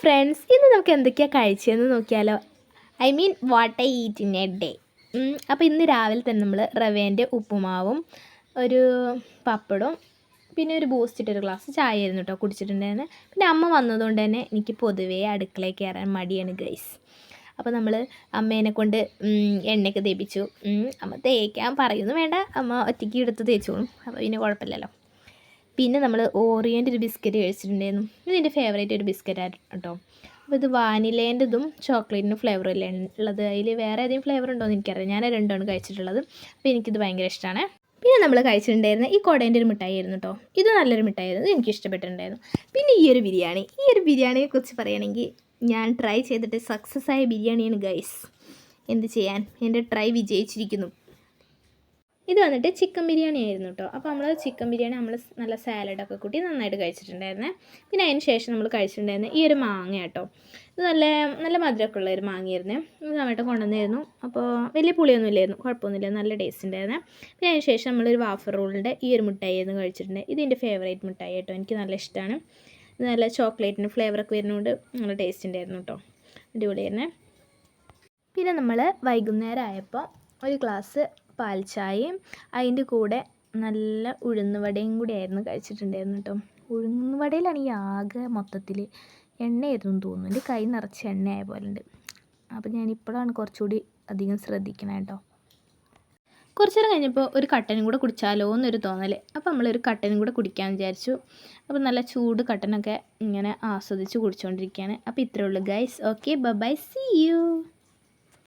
Friends, ഇന്ന് നമുക്ക് എന്തൊക്കെയാണ് കഴിച്ചതെന്ന് നോക്കിയാലോ. I mean what I eat in A day. അപ്പോൾ ഇന്ന് രാവിലെ തന്നെ നമ്മൾ റവേൻ്റെ ഉപ്പുമാവും ഒരു പപ്പടവും പിന്നെ ഒരു ബൂസ്റ്റിട്ടൊരു ഗ്ലാസ് ചായ ആയിരുന്നു കേട്ടോ കുടിച്ചിട്ടുണ്ടായിരുന്നു. പിന്നെ അമ്മ വന്നതുകൊണ്ട് തന്നെ എനിക്ക് പൊതുവേ അടുക്കളയിൽ കയറാൻ മടിയാണ് ഗൈസ്. അപ്പോൾ നമ്മൾ അമ്മേനെ കൊണ്ട് എണ്ണയൊക്കെ തേപ്പിച്ചു. അമ്മ തേക്കാൻ പറയുന്നു വേണ്ട, അമ്മ ഒറ്റയ്ക്ക് എടുത്ത് തേച്ചോളും, അപ്പോൾ പിന്നെ കുഴപ്പമില്ലല്ലോ. പിന്നെ നമ്മൾ ഓറിയൻ്റെ ഒരു ബിസ്ക്കറ്റ് കഴിച്ചിട്ടുണ്ടായിരുന്നു. ഇതെൻ്റെ ഫേവറേറ്റ് ഒരു ബിസ്ക്കറ്റായിരുന്നു കേട്ടോ. അപ്പോൾ ഇത് വാനിലേൻ്റെതും ചോക്ലേറ്റിൻ്റെ ഫ്ലേവറും അല്ലേ ഉള്ളത്. അതിൽ വേറെ ഏതെങ്കിലും ഫ്ലേവർ ഉണ്ടോ എന്ന് എനിക്കറിയാം. ഞാൻ രണ്ടാണ് കഴിച്ചിട്ടുള്ളത്. അപ്പോൾ എനിക്കിത് ഭയങ്കര ഇഷ്ടമാണ്. പിന്നെ നമ്മൾ കഴിച്ചിട്ടുണ്ടായിരുന്ന ഈ കൊടേൻ്റെ ഒരു മിഠായി ആയിരുന്നു കേട്ടോ. ഇത് നല്ലൊരു മിഠായി ആയിരുന്നു, എനിക്ക് ഇഷ്ടപ്പെട്ടിട്ടുണ്ടായിരുന്നു. പിന്നെ ഈ ഒരു ബിരിയാണിയെക്കുറിച്ച് പറയുകയാണെങ്കിൽ ഞാൻ ട്രൈ ചെയ്തിട്ട് സക്സസ് ആയ ബിരിയാണിയാണ് ഗൈസ്. എന്ത് ചെയ്യാൻ, എൻ്റെ ട്രൈ വിജയിച്ചിരിക്കുന്നു. ഇത് വന്നിട്ട് ചിക്കൻ ബിരിയാണി ആയിരുന്നു കേട്ടോ. അപ്പോൾ നമ്മൾ ചിക്കൻ ബിരിയാണി നമ്മൾ നല്ല സാലഡൊക്കെ കൂട്ടി നന്നായിട്ട് കഴിച്ചിട്ടുണ്ടായിരുന്നേ. പിന്നെ അതിന് ശേഷം നമ്മൾ കഴിച്ചിട്ടുണ്ടായിരുന്ന ഈ ഒരു മാങ്ങ കേട്ടോ. ഇത് നല്ല നല്ല മധുരമൊക്കെ ഉള്ള ഒരു മാങ്ങയായിരുന്നേ. ഇത് സമയത്ത് കൊണ്ടുവന്നായിരുന്നു. അപ്പോൾ വലിയ പുളിയൊന്നും ഇല്ലായിരുന്നു, കുഴപ്പമൊന്നുമില്ല, നല്ല ടേസ്റ്റ് ഉണ്ടായിരുന്നേ. പിന്നെ അതിന് ശേഷം നമ്മളൊരു വാഫർ റോളിൻ്റെ ഈ ഒരു മിഠായി ആയിരുന്നു കഴിച്ചിട്ടുണ്ട്. ഇതെൻ്റെ ഫേവറേറ്റ് മിഠായി കേട്ടോ, എനിക്ക് നല്ല ഇഷ്ടമാണ്. ഇത് നല്ല ചോക്ലേറ്റിൻ്റെ ഫ്ലേവറൊക്കെ വരുന്നതുകൊണ്ട് നല്ല ടേസ്റ്റ് ഉണ്ടായിരുന്നു കേട്ടോ, അടിപൊളിയായിരുന്നേ. പിന്നെ നമ്മൾ വൈകുന്നേരം ആയപ്പോൾ ഒരു ഗ്ലാസ് പാൽ ചായയും അതിൻ്റെ കൂടെ നല്ല ഉഴുന്നുവടയും കൂടി ആയിരുന്നു കഴിച്ചിട്ടുണ്ടായിരുന്നു കേട്ടോ. ഉഴുന്നുവടയിലാണെങ്കിൽ ആകെ മൊത്തത്തിൽ എണ്ണയായിരുന്നു എന്ന് തോന്നുന്നു. എൻ്റെ കൈ നിറച്ച് എണ്ണയായ പോലെ ഉണ്ട്. അപ്പോൾ ഞാനിപ്പോഴാണ് കുറച്ചുകൂടി അധികം ശ്രദ്ധിക്കണം കേട്ടോ. കുറച്ച് നേരം കഴിഞ്ഞപ്പോൾ ഒരു കട്ടനും കൂടെ കുടിച്ചാലോ എന്നൊരു തോന്നൽ. അപ്പോൾ നമ്മളൊരു കട്ടനും കൂടെ കുടിക്കാമെന്ന് വിചാരിച്ചു. അപ്പോൾ നല്ല ചൂട് കട്ടനൊക്കെ ഇങ്ങനെ ആസ്വദിച്ച് കുടിച്ചുകൊണ്ടിരിക്കുകയാണ്. അപ്പോൾ ഇത്രയേ ഉള്ളൂ guys. Okay, bye, see U.